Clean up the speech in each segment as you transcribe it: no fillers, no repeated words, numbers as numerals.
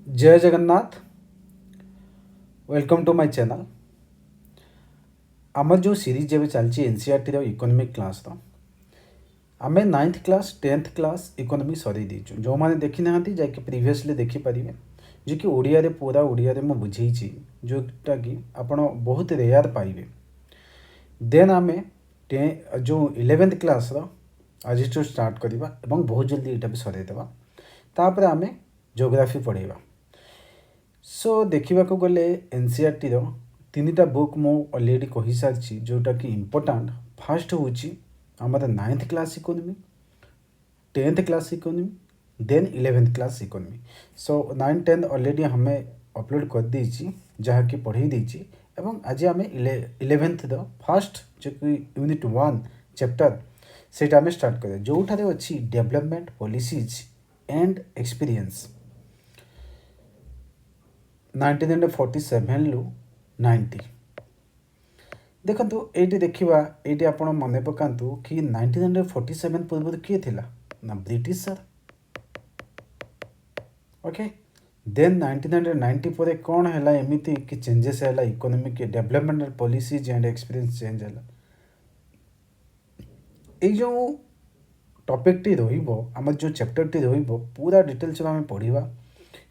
जय Jagannath. Welcome to my channel. आमर जो सीरीज एवं चलती एनसीईआरटी इकोनॉमिक क्लास आम 9th class 10th class economy सरी देचु जो मैंने देखी ना जाकि प्रीवियसली देखिपारे जी कि ओडिया रे पूरा ओडिया रे मैं बुझे जोटा कि आपण बहुत रेयर पाइबे। देन आम जो 11th क्लास आज स्टार्ट करवा और बहुत जल्दी यहाँ भी सरदेवा तापर आम जोग्राफी पढ़ेगा। सो देखा गले एनसीईआरटी तीन टा बुक मु अलरेडी कही सारी जोटा कि इम्पोर्टाट फास्ट हूँ आमर 9th class economy 10th class economy then 11th class economy. So 9 10 already हमें अपलोड कर देची जहाँकि पढ़े देची एवं आज आम 11th फास्ट जो कि यूनिट 1 चैप्टर से आम स्टार्ट कर जोठार अच्छी डेवलपमेंट पॉलिसीज एंड एक्सपीरियंस 1947 ରୁ 90। देखो ये देखा ये आप मन पकातु कि 1947 पूर्व किए थिला ना ब्रिटिश सर। ओके देन 1990 पर कौन है एमती कि चेंजेस है economic development policies and experience change है। ये जो टॉपिक टी रम जो चैप्टर टी पूरा डिटेल्स आम पढ़ा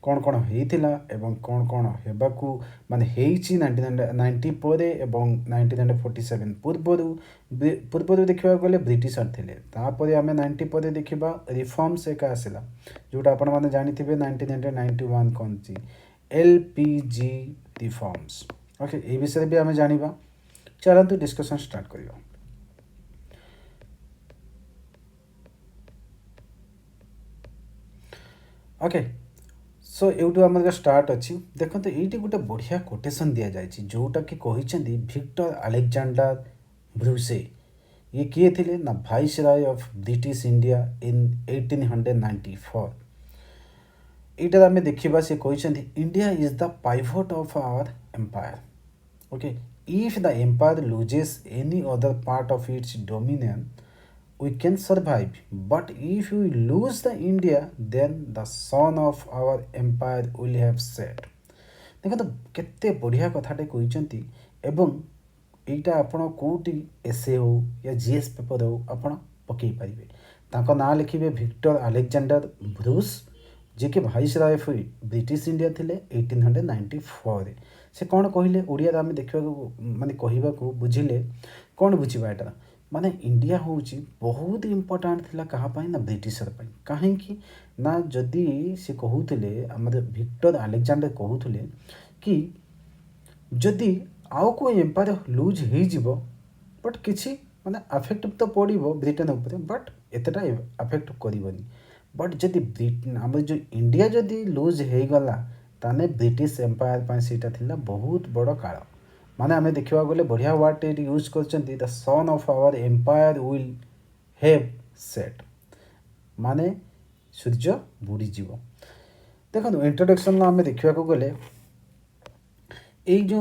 कौन कौन होता एवं कौन कौन होगाकू माने 1990 पर एवं 1947 पूर्वर देखा गले ब्रिटिशर थे तापर आम 90 पर देखा रिफॉर्म्स एक आसला जोटा आपण मैंने जानी 1991 कौन सी LPG रिफॉर्म्स। ओके ये विषय भी आम जाना चलतु डिस्कशन स्टार्ट करिया। ओके सो यूट्यूब आम स्टार्ट अच्छी देखो ये गोटे बढ़िया कोटेसन दि जाए जोटा कि कहते विक्टर अलेक्जेंडर ब्रूसे ये किए थे ना viceroy of British India in 1894। यहाँ आम देखा सी कहते India is the pivot of our empire. Okay if the empire loses any other part of its dominion we can survive, but if we lose the India then the sun of our empire will have set। देखो तो केते बढ़िया कथाटे कहते एवं यहीटा आपण कौटी एसे हो या GS paper हो आपण पकई पारे ताको ना लिखिबे विक्टर अलेक्जेंडर ब्रूस जे कि viceroy of British India थिले 1894 रे। से कौन कहले ओडिया आम देखा माने कहवा बुझिले कौन बुझा एटा माने इंडिया हूँ बहुत इम्पोर्टाट थिला कहाँ ना ब्रिटिशर कहीं ना जदि से कहते आम विक्टर अलेक्जेंडर कहते कि जदि आउ को एम्पायर लुज हो बट किसी माने अफेक्ट तो पड़ो ब्रिटेन उपर बट एतटा अफेक्ट करनी बट जदि आम जो इंडिया जदि लुज हो गला ताने ब्रिटिश एम्पायर सेटा थिला बहुत बड़ काल माने आम देखा गले बढ़िया वर्ड ये यूज कर the sun of our empire will have set माने सूर्य बुड़ीज। देखो इंट्रोडक्शन आम देखा गले ये जो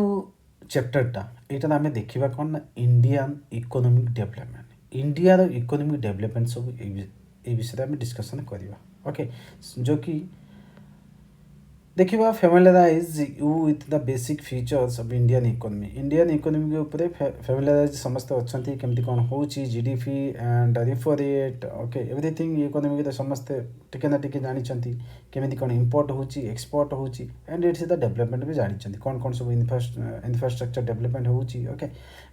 चैप्टरटा यहाँ आम देखा कौन ना Indian economic development India economic development सब ये विषय में डिस्कसन करवा। ओके जो कि देखिए familiarise you with the basic features of Indian economy के ऊपर फैमिलियराइज समस्त अच्छा केमती कौन हो GDP and repo rate okay everything economy तो समस्ते टिके ना टिके जानी केमती कौन इंपोर्ट हो एक्सपोर्ट हो एंड इट्स द डेवलपमेंट भी जानी कौन कौन सब इंफ्रास्ट्रक्चर डेवलपमेंट हो okay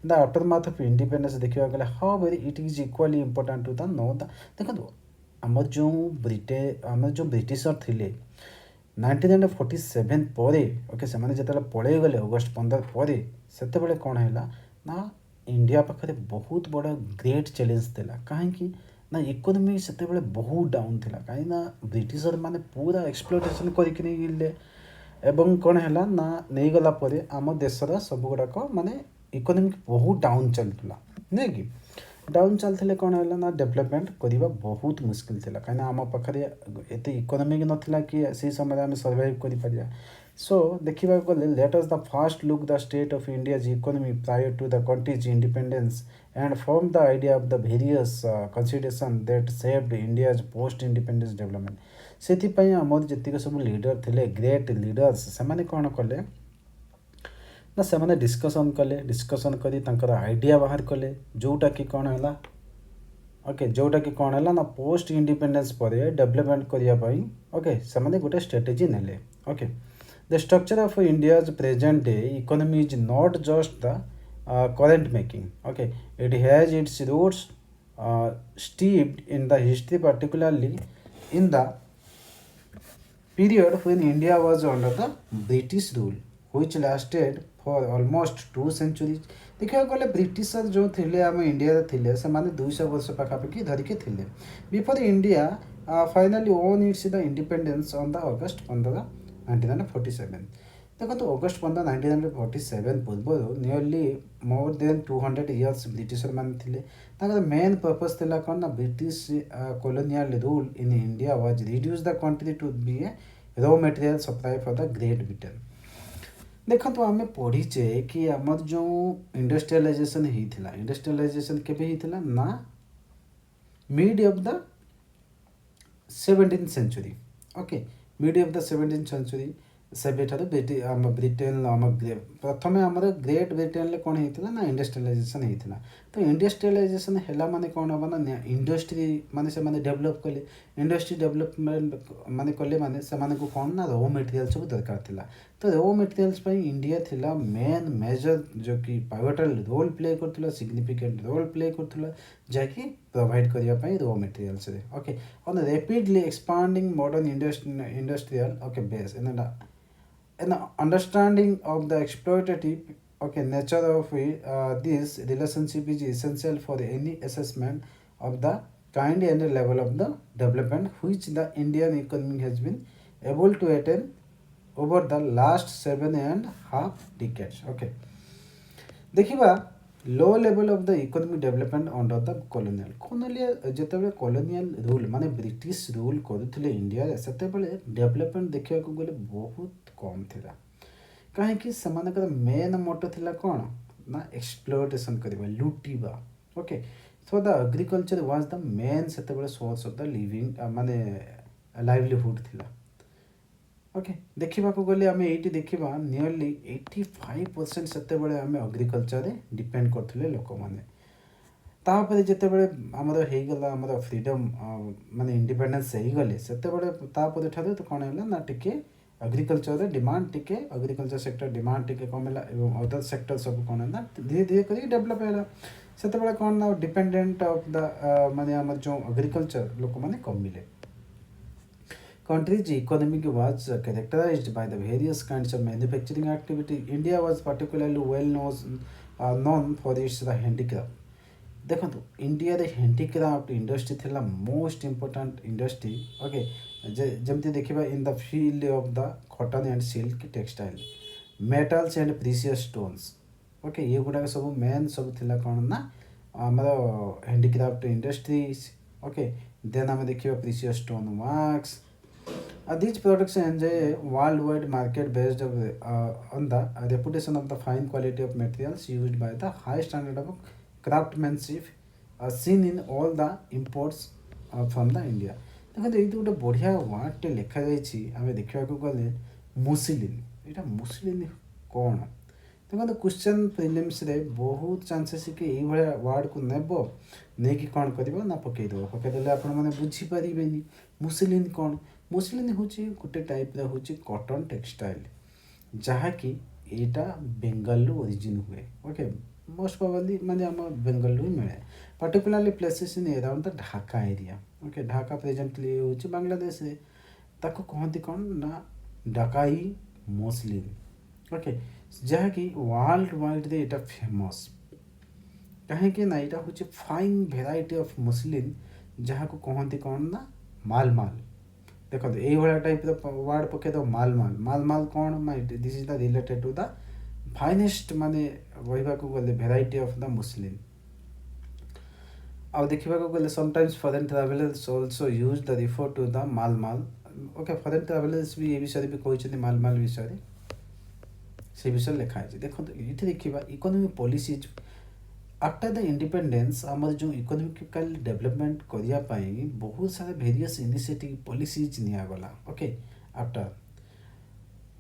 the aftermath of independence देखा गले how very it is equally important to the no the देखो आम जो ब्रिटिशर थिले 1947 पर ओके से जो पलि गले अगस्ट 15 पर से कौन है ना इंडिया पाखे बहुत बड़ा ग्रेट चैलेंज थिला कहीं ना इकोनॉमी से बहुत डाउन थिला कहीं ना ब्रिटिशर माने पूरा एक्सप्लोटेशन करके एवं कौन है ना नहीं गला पर आम देशर सब गुड़ाक माने इकोनॉमी बहुत डाउन चलता नहीं कि डाउन चलते कौन है ना डेवलपमेंट करवा बहुत मुस्किल थी कहीं आम पाखे एत इकोनॉमिक नाला कि से समय आम सर्वाइव कर। सो देखा गले let us the first look the state of India's economy prior to the country's independence and form the idea of the various consideration that shaped India's post independence development. से आमर जी सब leader थे great leaders से कौन कले ना से discussion कले डिस्कसन कर आइडिया बाहर कले जोटा कि कौन है ओके जोटा कि कौन है ना पोस्ट इंडिपेंडेंस पर डेवलपमेंट करने ओके से गोटे स्ट्रेटेजी नेले okay the structure of India's present day economy is not just the current making okay it has its roots steeped in the history particularly in the period when India was under the British rule which lasted for almost 2 centuries देखा गले britisher जो थिले आम India थिले से माने 200 वर्ष पाखापाखि धरिके थिले before India finally own it's the independence on the August 15 1947 देखो अगस्ट 15 1947 पूर्व nearly more than 200 years britisher मान थिले मेन पर्पस थिला कौन ना British colonial rule in India was reduce the country to be a raw material supply for the Great Britain देखो तो आम पढ़ीचे कि आमर जो इंडस्ट्रियलाइजेशन होता इंडस्ट्रियलाइजेशन केबे होता ना mid of the 17th century okay mid of the 17th century सेबे ब्रिटेन प्रथम आम ग्रेट ब्रिटेन कौन होता ना इंडस्ट्रियलाइजेशन होता तो इंडस्ट्रियलाइजेशन है माने कौन हम ना इंडस्ट्री माने से माने डेवलप कले इंडस्ट्री डेवलपमेंट माने कले माने से माने को कौन ना रॉ मटेरियल सब दरकार थिला तो रॉ मटेरियल्स पे इंडिया थिला मेन मेजर जो कि पाइवटल रोल प्ले करथुला सिग्निफिकेंट रोल प्ले करथुला जाकि प्रोवाइड करिया पई रॉ मटेरियल्स रे okay on rapidly expanding modern industrial okay base and an understanding of the exploitative nature of this relationship is essential for any assessment of the kind and level of the development which the Indian economy has been able to attain over the last 7.5 decades okay देखिबा low level of the economic development under the colonial जिते colonial rule माने British rule करुले India से development देखा गले बहुत कम थिला कहीं main motto थिला कौन ना एक्सप्लोटेशन करवा लुटिबा okay so the agriculture was the main से सोर्स ऑफ द लिविंग माने लाइवलीहुड थिला ओके देखा गले आम ये देखा नियरली 85% से आम एग्रीकल्चर डिपेंड करते लोक मैंने तापर जितेबाला आमर होगला आमर फ्रीडम माने इंडिपेंडेंस हो गले से ठार तो कौन है ना टिके एग्रीकल्चर डिमांड टिके एग्रीकल्चर सेक्टर डिमांड टिके कमेला और अदर सेक्टर सब कौन है ना धीरे धीरे कर डेवलप है से कौन ना डिपेंडेंट ऑफ द माने आम जो एग्रीकल्चर लोक मैंने कमिले country's economy was characterized by the various kinds of manufacturing activity. India was particularly well known for its handicraft. देखो इंडिया रे हैंडीक्राफ्ट इंडस्ट्री थिला मोस्ट इम्पोर्टेंट इंडस्ट्री ओके जमती देखिबा इन the field of the cotton and silk textile metals and precious stones okay ये गुडा सब main सब थिला कौन ना आमर हैंडीक्राफ्ट इंडस्ट्रीज ओके देन आम देखिबा precious stone works these products enjoy a worldwide market based on the reputation of the fine quality of materials used by the high standard of craftsmanship seen in all the imports from the India. देखो ये गोटे बढ़िया वर्डटे लिखा जाए देखा गले मुसलिन यहाँ मुसलिन कौन देखो क्वेश्चन प्रिलिम्स रे बहुत चांसेस कि ये वर्ड को नेब नहीं कौन कर ना पकईदेव आप बुझीपारे मुसलिन कौन मुसलिन हूँ गोटे टाइप हूँ कॉटन टेक्सटाइल जहाँकि यहाँ बेंगल ओरिजिन हुए ओके मोस्ट प्रोबेबली माने आम बेंगल ही मिले particularly places in around the Dhaka area okay Dhaka presently हूँ बांग्लादेश रे ताको कहती कौन ना ढाकाई मुसलिन ओके जहाँकि वर्ल्ड वाइड रे एटा फेमस कहीं ना यहाँ हूँ फाइन भेराइटी ऑफ मुसलिन जहाँ को कहती कौन ना माल माल देखो ये टाइप वर्ड पकईद माल माल माल माल कौन this is the related to the finest माने कहवा गले भेराइटी ऑफ द मुसलिन आउ देखा गले sometimes foreign travellers also use the refer to the malmal okay foreign travellers भी ये विषय भी कहते माल माल विषय से विषय लिखाई देखो ये देखा economic policies after the independence आमर जो इकोनॉमिकल डेवलपमेंट करिया पाई बहुत सारा वेरियस इनिशिएटिव पॉलिसीज नियागला okay after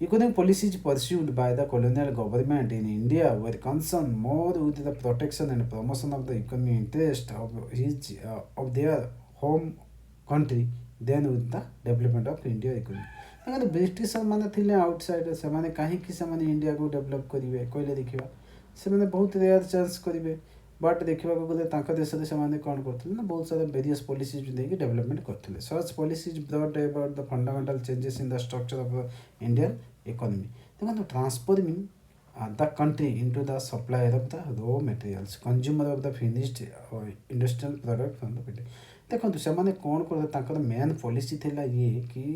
economic policies pursued by the colonial government in India were concerned more with the protection and promotion of the economic interest of their home country than with the development of India economy. ତାଙ୍କର British ମାନେ ଥିଲେ outsider ସେମାନେ କାହିଁକି ସେମାନେ ଇଣ୍ଡିଆକୁ develop କରିବେ କହିଲେ ଦେଖିବା ସେମାନେ ବହୁତ ରେୟାର ଚାନ୍ସ କରିବେ ବଟ୍ ଦେଖିବାକୁ ଗଲେ ତାଙ୍କ ଦେଶରେ ସେମାନେ କ'ଣ କରୁଥିଲେ ନା ବହୁତ ସାରା ଭେରିୟସ୍ ପଲିସିଜ୍ ଦେଇକି ଡେଭଲପମେଣ୍ଟ କରୁଥିଲେ such policies brought about the fundamental changes in the structure of Indian economy. ଦେଖନ୍ତୁ transforming the country into the supplier of the raw materials, consumer of the finished industrial product from the country. ଦେଖନ୍ତୁ ସେମାନେ କ'ଣ କରୁଥିଲେ ତାଙ୍କର main policy ଥିଲା ଇଏ କି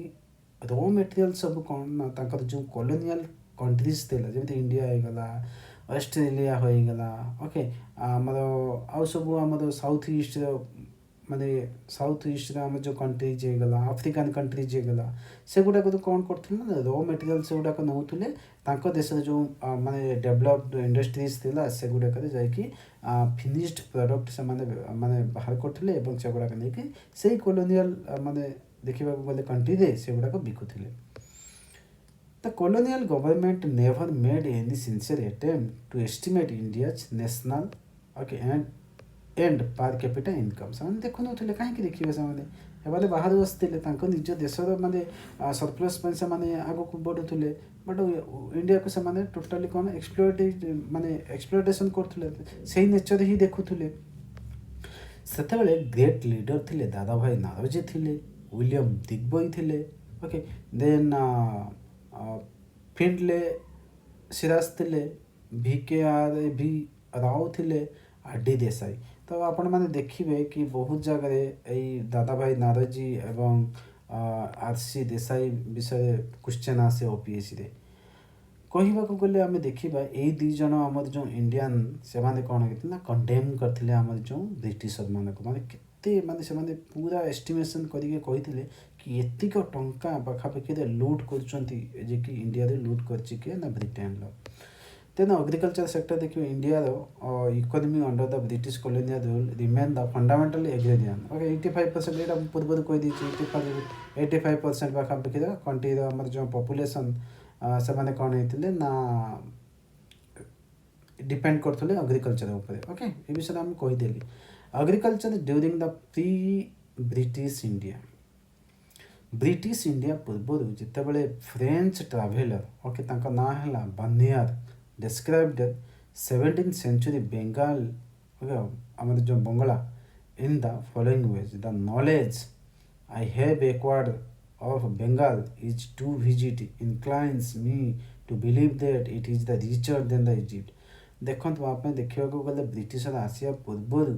ର ମେଟେରିଆଲ ସବୁ କ'ଣ ନା ତାଙ୍କର ଯେଉଁ କଲୋନିଆଲ କଣ୍ଟ୍ରିଜ୍ ଥିଲା ଯେମିତି ଇଣ୍ଡିଆ ହେଇଗଲା ଅଷ୍ଟ୍ରେଲିଆ ହୋଇଗଲା ଓକେ ଆମର ଆଉ ସବୁ ଆମର ସାଉଥ ଇଷ୍ଟର ମାନେ ସାଉଥ ଇଷ୍ଟରେ ଆମର ଯେଉଁ କଣ୍ଟ୍ରିଜ୍ ହେଇଗଲା ଆଫ୍ରିକାନ୍ କଣ୍ଟ୍ରିଜ୍ ହେଇଗଲା ସେଗୁଡ଼ାକ କ'ଣ କରୁଥିଲେ ନା ର ମେଟେରିଆଲ୍ ସେଗୁଡ଼ାକ ନେଉଥିଲେ ତାଙ୍କ ଦେଶରେ ଯେଉଁ ମାନେ ଡେଭଲପଡ୍ ଇଣ୍ଡଷ୍ଟ୍ରିଜ୍ ଥିଲା ସେଗୁଡ଼ାକରେ ଯାଇକି ଫିନିଶ୍ଡ ପ୍ରଡ଼କ୍ଟ ସେମାନେ ମାନେ ବାହାର କରୁଥିଲେ ଏବଂ ସେଗୁଡ଼ାକ ନେଇକି ସେଇ କଲୋନିଆଲ ମାନେ ଦେଖିବାକୁ ଗଲେ କଣ୍ଟ୍ରିରେ ସେଗୁଡ଼ାକ ବିକୁଥିଲେ The colonial government never made any sincere attempt to estimate India's national okay, and per capita income. ସେମାନେ ଦେଖୁନଥିଲେ କାହିଁକି ଦେଖିବେ ସେମାନେ ସେମାନେ ବାହାରୁ ବସିଥିଲେ ତାଙ୍କ ନିଜ ଦେଶର ମାନେ ସରପ୍ଲସ୍ ପାଇଁ ସେମାନେ ଆଗକୁ ବଢ଼ୁଥିଲେ ବଟ୍ ଇଣ୍ଡିଆକୁ ସେମାନେ ଟୋଟାଲି କ'ଣ ମାନେ ଏକ୍ସପ୍ଲୋଟେସନ୍ କରୁଥିଲେ ସେଇ ନେଚର ହିଁ ଦେଖୁଥିଲେ ସେତେବେଳେ ଗ୍ରେଟ୍ ଲିଡର ଥିଲେ ଦାଦାଭାଇ ନାରୋଜୀ ଥିଲେ ୱିଲିୟମ୍ ଦିଗ୍ବଇ ଥିଲେ ଓକେ ଦେନ୍ ଫିଣ୍ଡଲେ ସିରାଜ ଥିଲେ ଭି ରାଓ ଥିଲେ ଆର୍ ଡି ଦେଶାଇ ତ ଆପଣମାନେ ଦେଖିବେ କି ବହୁତ ଜାଗାରେ ଏଇ ଦାଦାଭାଇ ନାରୋଜୀ ଏବଂ ଆର୍ ସି ଦେଶାଇ ବିଷୟରେ କ୍ୱେଶ୍ଚନ୍ ଆସେ ଓପିଏସ୍ସିରେ କହିବାକୁ ଗଲେ ଆମେ ଦେଖିବା ଏଇ ଦୁଇ ଜଣ ଆମର ଯେଉଁ ଇଣ୍ଡିଆନ୍ ସେମାନେ କ'ଣ ହେଇଥିଲେ ନା କଣ୍ଡେମ୍ କରିଥିଲେ ଆମର ଯେଉଁ ବ୍ରିଟିଶମାନଙ୍କୁ ମାନେ କେତେ ମାନେ ସେମାନେ ପୁରା ଏଷ୍ଟିମେସନ୍ କରିକି କହିଥିଲେ କି ଏତିକ ଟଙ୍କା ପାଖାପାଖିରେ ଲୁଟ୍ କରୁଛନ୍ତି ଯେ କି ଇଣ୍ଡିଆରେ ଲୁଟ୍ କରିଛି କିଏ ନା ବ୍ରିଟେନର ତେଣୁ ଏଗ୍ରିକଲଚର ସେକ୍ଟର ଦେଖିବେ ଇଣ୍ଡିଆର economy under the British colonial rule remain the fundamentally agrarian okay 85% ଏଇଟା ମୁଁ ପୂର୍ବରୁ କହିଦେଇଛି 85% ପାଖାପାଖିର କଣ୍ଟ୍ରିର ଆମର ଯେଉଁ ପପୁଲେସନ୍ ସେମାନେ କ'ଣ ହେଇଥିଲେ ନା डिपेंड करते एग्रिकल्चर उपरे ओके ये विषय आम कहीदेली agriculture during the pre British India पूर्वर जितेबाला फ्रेंच ट्राभेलर ओके ना है Bernier described 17th century Bengal okay आम जो Bangla in the following ways the knowledge I have acquired of Bengal is to visit inclines me to believe that it is the richer than the Egypt. ଦେଖନ୍ତୁ ଆପଣ ଦେଖିବାକୁ ଗଲେ ବ୍ରିଟିଶର ଆସିବା ପୂର୍ବରୁ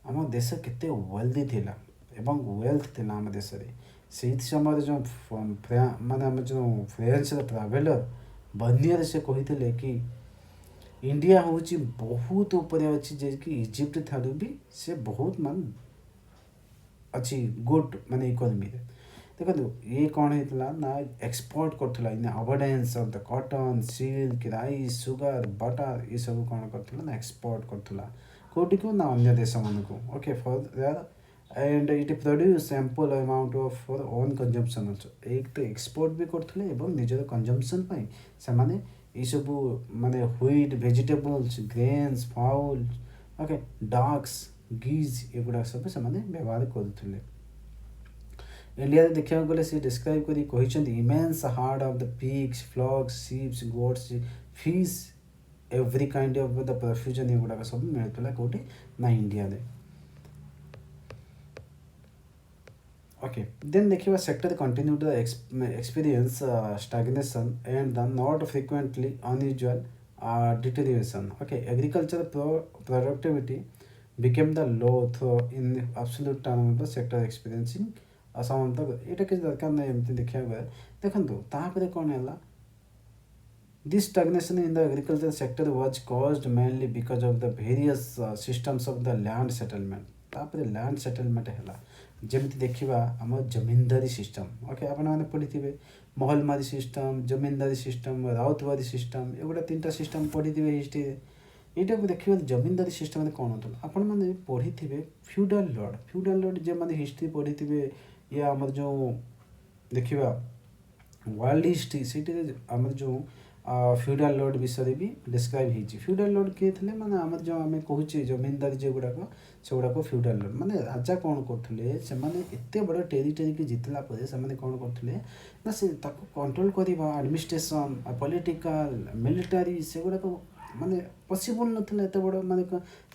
ଆମ ଦେଶ କେତେ ୱେଲ୍ଦି ଥିଲା ଏବଂ ୱେଲ୍ଥ ଥିଲା ଆମ ଦେଶରେ ସେଇ ସମୟରେ ଯେଉଁ ମାନେ ଆମ ଯେଉଁ ଫ୍ରେଞ୍ଚର ଟ୍ରାଭେଲର ବର୍ନିୟର ସେ କହିଥିଲେ କି ଇଣ୍ଡିଆ ହେଉଛି ବହୁତ ଉପରେ ଅଛି ଯେ କି ଇଜିପ୍ଟ ଠାରୁ ବି ସେ ବହୁତ ମାନେ ଅଛି ଗୁଡ୍ ମାନେ ଇକୋନୋମିରେ ଦେଖନ୍ତୁ ଇଏ କ'ଣ ହେଇଥିଲା ନା ଏକ୍ସପୋର୍ଟ କରୁଥିଲା in abundance of the cotton silk rice sugar butter ଏସବୁ କ'ଣ କରୁଥିଲା ନା ଏକ୍ସପୋର୍ଟ କରୁଥିଲା କେଉଁଠିକୁ ନା ଅନ୍ୟ ଦେଶମାନଙ୍କୁ okay for their and it produce ample amount of for own consumption also ଏକ ତ ଏକ୍ସପୋର୍ଟ ବି କରୁଥିଲେ ଏବଂ ନିଜର କନଜମ୍ପସନ୍ ପାଇଁ ସେମାନେ ଏଇସବୁ ମାନେ wheat vegetables grains foul okay docs Ge'ez ଏଗୁଡ଼ାକ ସବୁ ସେମାନେ ବ୍ୟବହାର କରୁଥିଲେ इंडिया देखा गले सी डिस्क्राइब करी कहते immense herd of the pigs flocks sheeps goats fish every kind of the profusion एगुड़ाक सब मिलता कौटी ना इंडिया रे ओके देन देखिए sector continue the experience stagnation and the not frequently unusual deterioration okay agriculture productivity became the low though in absolute term of the sector experiencing असमता यहाँ किसी दरकार ना एमती देखा गए देखो तापर कौन है this stagnation in the agriculture sector was caused mainly because of the various systems of the land settlement तापर लैंड सेटलमेंट है जमी देखा आम जमींदारी सिस्टम ओके आपने पढ़ी थे महलमारी सिस्टम जमींदारी सिस्टम राउतवारी सिस्टम एगुड़ा 3टा सिस्टम पढ़ी थे हिस्ट्री ଏଇଟାକୁ ଦେଖିବା ଜମିଦାରୀ ସିଷ୍ଟମରେ କ'ଣ ହେଉଥିଲା ଆପଣମାନେ ପଢ଼ିଥିବେ ଫ୍ୟୁଡ଼ାଲ ଲର୍ଡ଼ ଯେଉଁମାନେ ହିଷ୍ଟ୍ରି ପଢ଼ିଥିବେ ୟା ଆମର ଯେଉଁ ଦେଖିବା ୱାର୍ଲଡ ହିଷ୍ଟ୍ରି ସେଇଥିରେ ଆମର ଯେଉଁ ଫ୍ୟୁଡ଼ାଲ ଲର୍ଡ଼ ବିଷୟରେ ବି ଡିସ୍କ୍ରାଇବ୍ ହେଇଛି। ଫ୍ୟୁଡ଼ାଲ ଲର୍ଡ଼ କିଏ ଥିଲେ ମାନେ ଆମର ଯେଉଁ ଆମେ କହୁଛେ ଜମିଦାରୀ ଯେଉଁଗୁଡ଼ାକ ସେଗୁଡ଼ାକ ଫ୍ୟୁଡ଼ାଲ ଲର୍ଡ଼ ମାନେ ରାଜା କ'ଣ କରୁଥିଲେ ସେମାନେ ଏତେ ବଡ଼ ଟେରିଟୋରିକି ଜିତିଲା ପରେ ସେମାନେ କ'ଣ କରୁଥିଲେ ନା ସେ ତାକୁ କଣ୍ଟ୍ରୋଲ କରିବା ଆଡ଼ମିନିଷ୍ଟ୍ରେସନ୍ ପଲିଟିକାଲ ମିଲିଟାରୀ ସେଗୁଡ଼ାକ ମାନେ ପସିବଲ୍ ନଥିଲା ଏତେ ବଡ଼ ମାନେ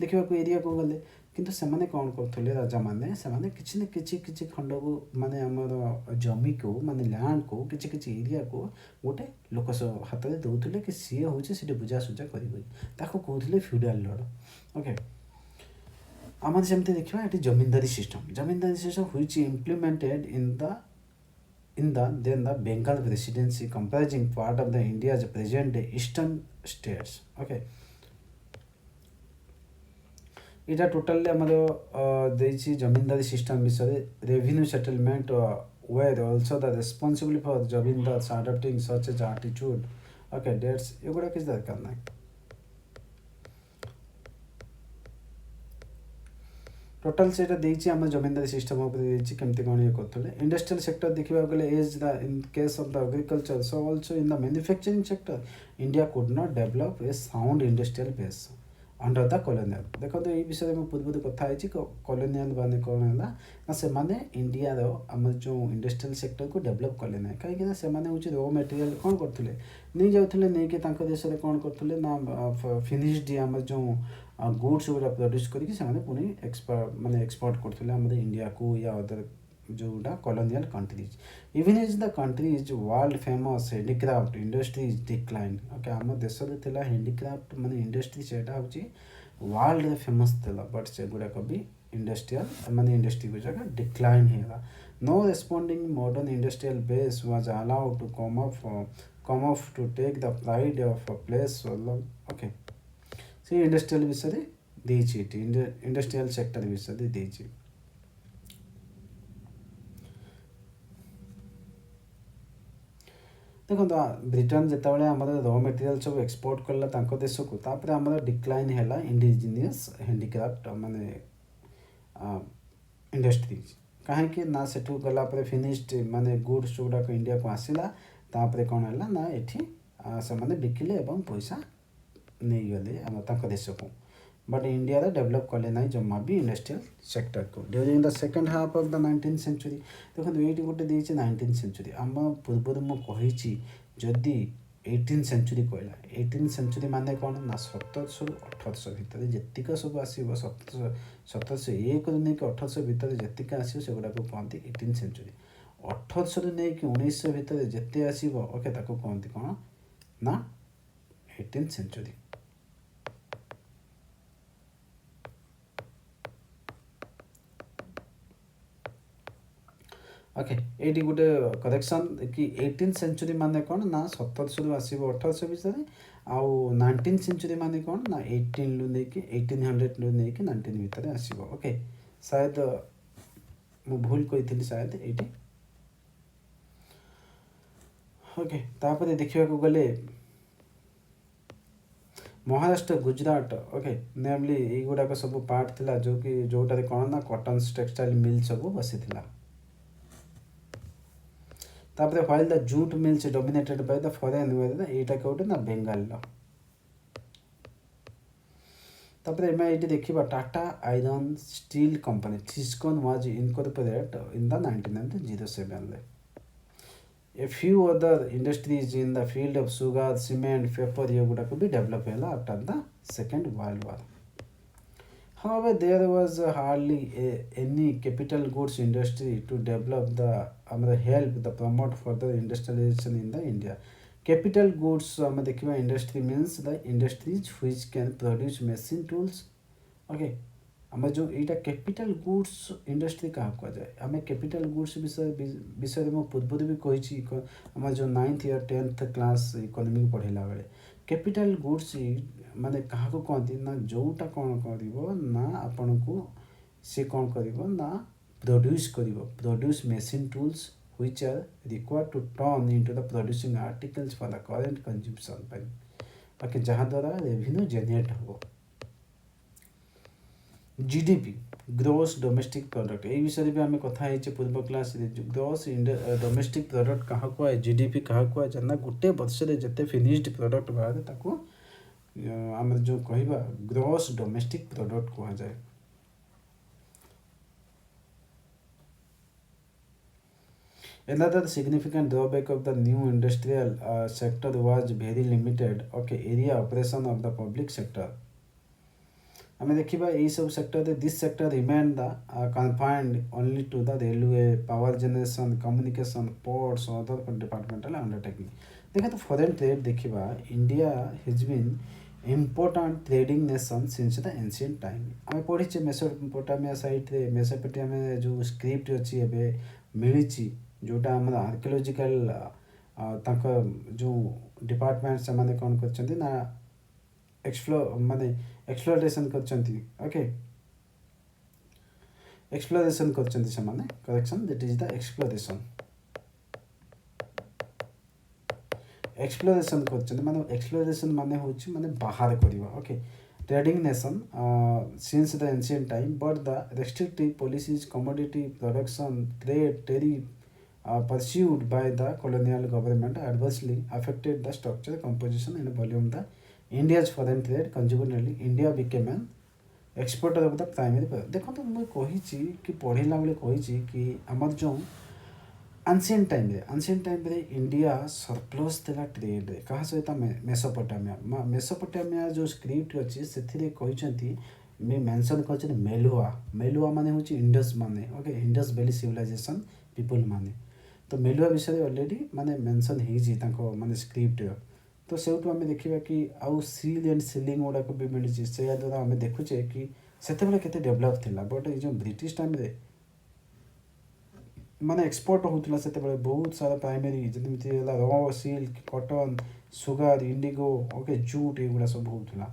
ଦେଖିବାକୁ ଏରିଆକୁ ଗଲେ କିନ୍ତୁ ସେମାନେ କ'ଣ କରୁଥିଲେ ରାଜାମାନେ ସେମାନେ କିଛି ନା କିଛି ଖଣ୍ଡକୁ ମାନେ ଆମର ଜମିକୁ ମାନେ ଲ୍ୟାଣ୍ଡକୁ କିଛି ଏରିଆକୁ ଗୋଟେ ଲୋକ ହାତରେ ଦେଉଥିଲେ କି ସିଏ ହେଉଛି ସେଠି ବୁଝାସୁଝା କରିବେ ତାକୁ କହୁଥିଲେ ଫ୍ୟୁଡ଼ାଲ ଲର୍ଡ଼। ଓକେ ଆମର ଯେମିତି ଦେଖିବା ଏଠି ଜମିଦାରୀ system which implemented in the Bengal presidency comprising part of the India's present day eastern states. Okay. इटा टोटाली आमर देछि जमींदारी सिस्टम विषय revenue settlement were also the responsible for zamindars adopting such as attitude. Okay, that's एगुड़ा किस दरकार ना total से आम जमींदारी system केमती कौन ये करते इंडस्ट्रियल सेक्टर देखा गले as the in case of the agriculture so also in the manufacturing sector India could not develop a sound industrial base under the colonial देखो तो ये विषय में पूर्व कथी कॉलोनियल माने कौन है ना से माने इंडिया आम जो इंडस्ट्रियल सेक्टर को डेवलप कले ना कहीं से रॉ मटेरियल कौन करते नहीं जाते नहीं कि देश में कौन करते ना फिनिश्ड आम जो गुड्स गुड़ा प्रोड्यूस करके पुणी माने एक्सपोर्ट करते इंडिया को या अदर जोटा colonial countries even is the countries world famous handicraft industries decline okay आम देश में हैंडीक्राफ्ट माने इंडस्ट्री से वर्ल्ड फेमस थिला बट से गुड़ाक भी इंडस्ट्रियल माने इंडस्ट्री गुड़ाक डिक्लाइन है no responding modern industrial base was allowed to come of to take the pride of a place okay से इंडस्ट्रियल विषय देछि इंडस्ट्रियल सेक्टर विषय देछि देखो ब्रिटेन जितेबाला आम रॉ मटेरियल सब एक्सपोर्ट कला देश को तापर आम डिक्लाइन है इंडिजिनियस हैंडीक्राफ्ट माने इंडस्ट्रीज कहीं ना सेठू गला फिनिश्ड माने गुड्स गुड़ाक इंडिया को आसला तापर कौन है ना ये से बिकिले पैसा नहीं गले आम देश को बट इंडिया डेवलप कले ना जमा भी इंडस्ट्रियल सेक्टर को during the second half of the 19th century देखो ये गोटे देखे 19th सेंचुरी आम पूर्व मुझे जदि 18th सेंचुरी कहला 18th सेंचुरी माने कौन ना 1700 रू 1800 भितर जेतिक सब आसो 1701 रु नहीं 1800 भितर जेतिक आसो से गुड़ा कहते 18th सेंचुरी 1800 रु नहीं 1900 भितर जिते आसो ओके ताको कहते कौन ना 18th सेंचुरी। ओके ये गोटे करेक्शन कि 18th सेंचुरी माने कौन ना 1700 रु आसो 1800 भितर आउ 19th सेंचुरी माने कौन ना 18 रु नहीं 1800 रु नहीं 19 भितर आसो ओके शायद मु भूल कही शायद ये ओके तापर देखा गले महाराष्ट्र गुजरात ओके नेमली युवाक सब पार्ट थिला जो कि जोटा कौन ना कॉटन टेक्सटाइल मिल सब बसी तापर while the jute mills dominated by the foreign एटा कोटे ना बेंगाल तापर एम ये देखा Tata iron steel company TISCO was incorporate in the 1907 a few other industries in the field of sugar cement paper ये गुड़ा को भी डेवलप है after the Second World War however there was hardly any capital goods industry to develop the help the promote further industrialization in the India capital goods देखिबा industry means the industries which can produce machine tools okay आम जो यहाँ capital goods industry क्या कहुए आम capital goods विषय में पूर्व भी कही आम जो 9th या 10th क्लास इकोनॉमी पढ़ेला बेले कैपिटल गुड्स माने क्या कहती ना जोटा कौन कर ना आपण को सी कौन कर ना produce machine tools which are required to turn into the producing articles for the current consumption बाकी जहाँ द्वारा रेवेन्यू जेनरेट हो जीडीपी ग्रोस डोमेस्टिक प्रोडक्ट ये विषय भी आम कथा पूर्व क्लास ग्रोस डोमेस्टिक प्रोडक्ट क्या कहे जीडीपी क्या कहे ना गोटे वर्ष जिते फिनिश्ड प्रोडक्ट बाहर ताको आम जो कहवा ग्रोस डोमेस्टिक प्रोडक्ट कहुए। Another significant drawback of the new industrial sector was very limited area operation of the public sector. आम देखा यही सब sector this sector remain the confined only to the railway power generation communication ports other departmental undertaking. देखा तो foreign trade देखा India has been important trading nation since the ancient time. आम पढ़ीचे Mesopotamia site रे Mesopotamia जो script अच्छी एवं मिली जोटा आम आर्कियोलोजिकल जो डिपार्टमेंट से कौन कर ना माने एक्सप्लोरेशन करछंती ओके एक्सप्लोरेशन करछंती से माने correction that is the exploration करछंती माने एक्सप्लोरेशन माने होची माने बाहर करबा okay trading nation since the ancient time but the restrictive policies commodity production trade tariff pursued by the colonial government adversely affected the structure, composition and volume of the India's foreign trade. Consequently, India became an exporter of the primary product. देखो तो मैं कही कि पढ़ेला बेले कही कि आमर जो आंशिएंट टाइम रे इंडिया सरप्लस देला ट्रेड रे कहा सहित मेसोपोटामिया जो स्क्रिप्ट अच्छी से कहते मेंशन कर मेलुआ माने होची इंडस माने okay Indus valley civilization people माने तो मेलुआ विषय ऑलरेडी माने मेंशन हो माने स्क्रिप्ट तो से आम देखा कि आउ सील एंड सीलिंग गुड़ाक भी मिली से द्वारा आम देखुचे कि से केते डेभलप थिला बट ये जो ब्रिटिश टाइम रे माने एक्सपोर्ट होता से बहुत सारा प्राइमरी जमी र silk cotton sugar indigo okay jute युवा सब होता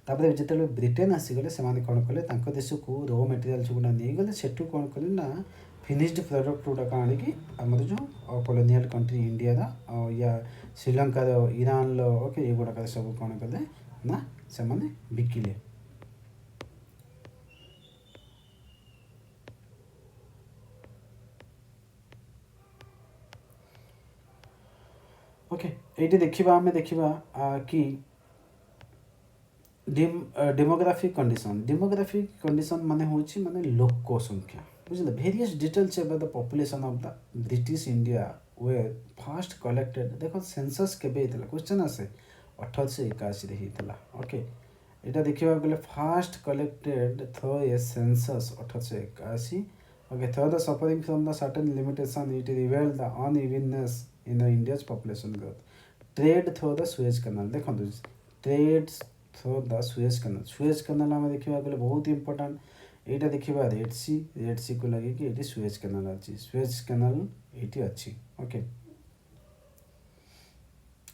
तापर जिते ब्रिटेन आसीगले से कौन कले देश को रो मटेरियाल्स गुड़ा नहीं गले से कौन कले ना फिनिश्ड प्रोडक्ट गुड़ाक आणिकी आम जो कॉलोनियल कंट्री इंडिया या श्रीलंकार ईरान ओके ये गुड़ाक सब कौन कले ना से बिकिले। ओके ये देखा आम देखा कि डेमोग्राफिक कंडीशन माने होची माने लोक संख्या बुझे various details about the population of the British India were first collected देखो सेंसस केबे हेतला क्वेश्चन आसे 1881 रे हेतला ओके एटा देखिबा गले first collected through a census 1881 okay through the suffering from the certain limitation it revealed the unevenness in the India's population growth trade through the Suez Canal देखो trade through the Suez Canal आम देखा गले बहुत important यहाँ देखा red सी को लगे कि ये सुएज कैनाल अच्छी सुएज कैनाल ये अच्छी ओके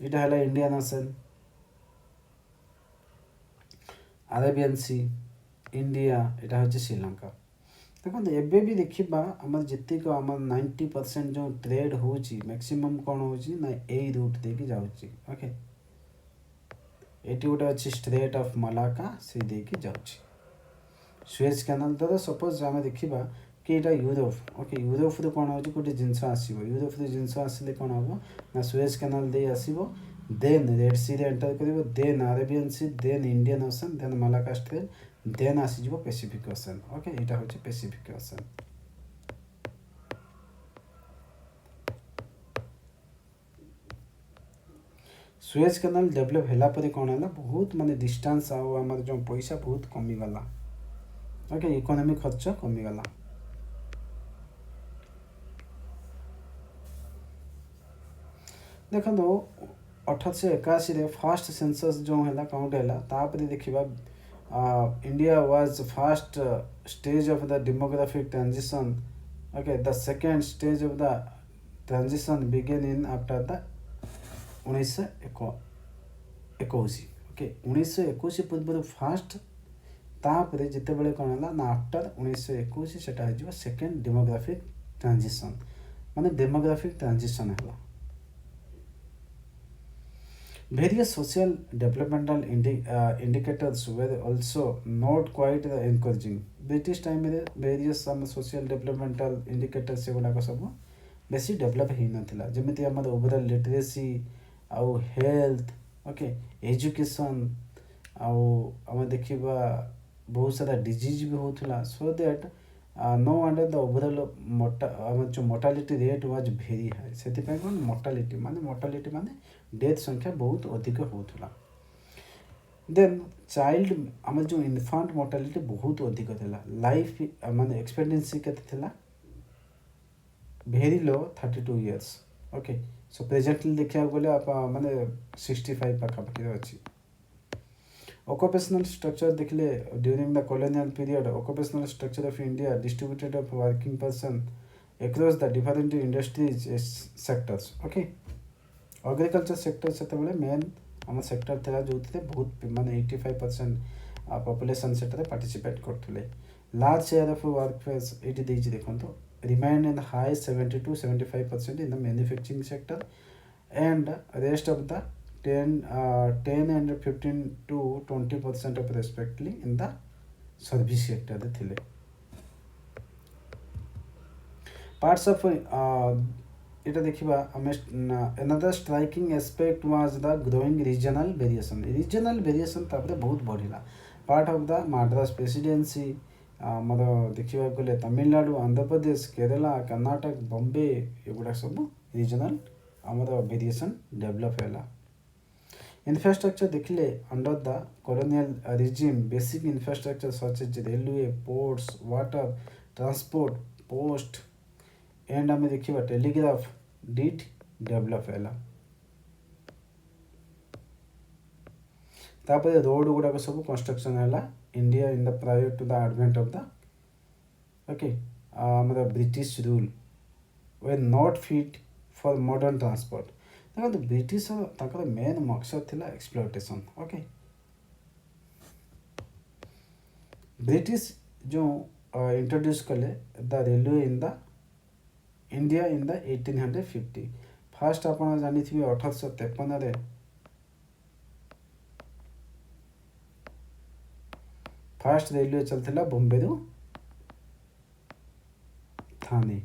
यहाँ है इंडियन ओशन अरेबियन सी इंडिया यहाँ हूँ श्रीलंका देखो एबे भी देखा आम जी आम 90% जो ट्रेड हो मैक्सिमम कौन हो ना यही रूट देके जाऊँगी ओके ये गोटे अच्छी स्ट्रेट ऑफ मलाका से देके जाऊँगी सुएज कैनाल द्वारा सपोज आम देखा कि यहाँ यूरोप ओके यूरोप रू कौन हो गोटे जिनस आसो यूरोप रू जिनस आसिले कौन हम ना सुएज कैनाल दे आसो देन रेड सी रे एंटर कर then Arabian Sea then Indian Ocean then Malacca Strait then आसीज पैसिफिक ओशन ओके यहाँ हूँ Pacific Ocean. Suez Canal develop है कौन है बहुत माने डिस्टेंस आम जो पैसा बहुत कमीगला ओके इकोनॉमिक खर्च कमीगला। देखो 1881 फास्ट सेंसस जो है काउंट है तापर देखा India was first stage of the demographic transition okay the second stage of the transition began in after the 1921 okay 1921 पूर्व फास्ट तापर जिते बड़े कौन है ना आफ्टर 1921 से सेकेंड डेमोग्राफिक ट्रांजिशन माने डेमोग्राफिक ट्रांजिशन है। Various social developmental indicators were also not quite encouraging. British time रे various social developmental indicators सेगुड़ाक सब बेसी डेभलप ହେଇନଥିଲା ଯେମିତି ଆମର ଓଭରାଲ୍ ଲିଟରେସି ଆଉ ହେଲ୍ଥ ଓକେ ଏଜୁକେସନ୍ ଆଉ ଆମେ ଦେଖିବା ବହୁତ ସାରା ଡିଜିଜ୍ ବି ହେଉଥିଲା so that no wonder the overall ଆମର ଯେଉଁ mortality rate was very high ସେଥିପାଇଁ କ'ଣ ମୋର୍ଟାଲିଟି ମାନେ ଡେଥ୍ ସଂଖ୍ୟା ବହୁତ ଅଧିକ ହେଉଥିଲା ଦେନ୍ ଚାଇଲ୍ଡ ଆମର ଯେଉଁ ଇନଫାଣ୍ଟ ମୋର୍ଟାଲିଟି ବହୁତ ଅଧିକ ଥିଲା ଲାଇଫ୍ ମାନେ ଏକ୍ସପେକ୍ଟେନ୍ସି କେତେ ଥିଲା ଭେରି लो 32 ଇୟର୍ସ ଓକେ ସୋ ପ୍ରେଜେଣ୍ଟଲି ଦେଖିବାକୁ ଗଲେ ମାନେ 65 ପାଖାପାଖିରେ ଅଛି occupational structure देखले during the colonial period occupational structure of India distributed of working person across the different industries sectors okay agriculture sector ସେତେବେଳେ main ଆମ ସେକ୍ଟର ଥିଲା ଯେଉଁଥିରେ ବହୁତ ମାନେ 85% ପପୁଲେସନ୍ ସେଠାରେ ପାର୍ଟିସିପେଟ୍ କରୁଥିଲେ large share of work force ଏଇଠି ଦେଇଛି ଦେଖନ୍ତୁ remain in high 70 to 75% in the manufacturing sector and rest of the 10 and 15 to 20% of respectively in the service sector ରେ ଥିଲେ parts of এটা ଦେଖିବା ଆମେ another striking aspect was the growing regional variation ତାପରେ ବହୁତ ବଢ଼ିଲା part of the Madras presidency ଆମର ଦେଖିବାକୁ ଗଲେ ତାମିଲନାଡୁ ଆନ୍ଧ୍ରପ୍ରଦେଶ କେରଳ କର୍ଣ୍ଣାଟକ ବମ୍ବେ ଏଗୁଡ଼ା ସବୁ ରିଜନାଲ ଆମର ଭେରିଏସନ୍ ଡେଭଲପ୍ ହେଲା infrastructure देखले under the colonial regime basic infrastructure such as railway ports water transport post and आम देखा टेलीग्राफ डिड डेभलप है तापर रोड गुड़ाक सब कंस्ट्रक्शन है India in the prior to the advent of the okay मतलब British rule were not fit for modern transport देखो British main मकसद थिला एक्सप्लोटेशन ओके ब्रिटिश जो इंट्रोड्यूस कले the railway in the India in the 1850 first आप जानी 1853 रे fast railway चलता बॉम्बे रु थाने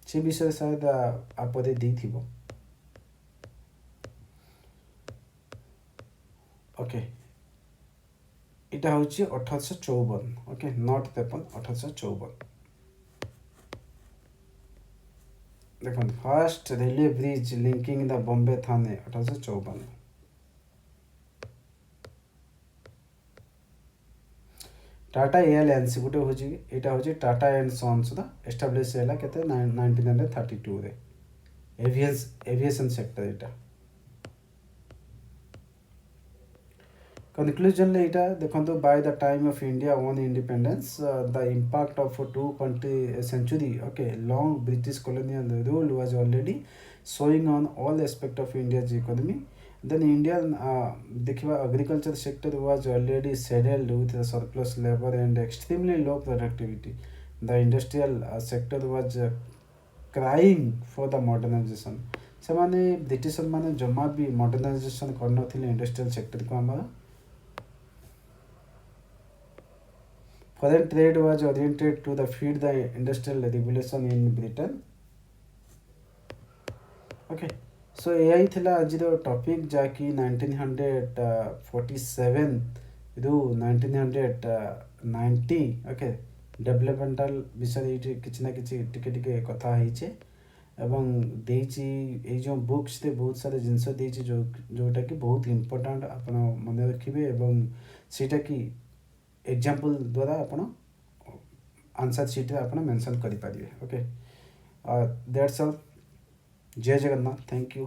से विषय शायद आप दी थी ओके इटा हूँ 1854 ओके नॉट 53 1854 देखो fast railway bridge linking the Bombay Thane 1854 Tata airlines गोटे हूँ यहाँ हूँ टाटा एंड सन्स एस्टाब्लीश है 1932 रे एविएशन सेक्टर यहाँ कनक्लूजन यहाँ देखो by the time of India own independence the impact of 2 century okay long British colonial rule was already showing on all aspect of India's economy then Indian देखिवा agriculture sector was already saddled with surplus labor and extremely low productivity the industrial sector was crying for the modernization से माने British माने जमा भी modernisation करनथिले industrial sector को हमारा foreign trade was oriented to the feed the industrial regulation in Britain okay so AI थिला आज topic जाकि 1947 रु 1990 ओके डेवलपमेंटल विषय किसी ना किसी टिके टिके कथा होइछे एवं देइछि ए जो बुक्स ते बहुत सारे जिंस देइछि जोटा कि बहुत इंपोर्टेंट आपण मन रखिबे एवं सेटा कि एग्जांपल द्वारा आपण आंसर शीट रे आपण मेंशन करि पारिबे ओके दैट्स ऑल जय जगन्नाथ थैंक यू।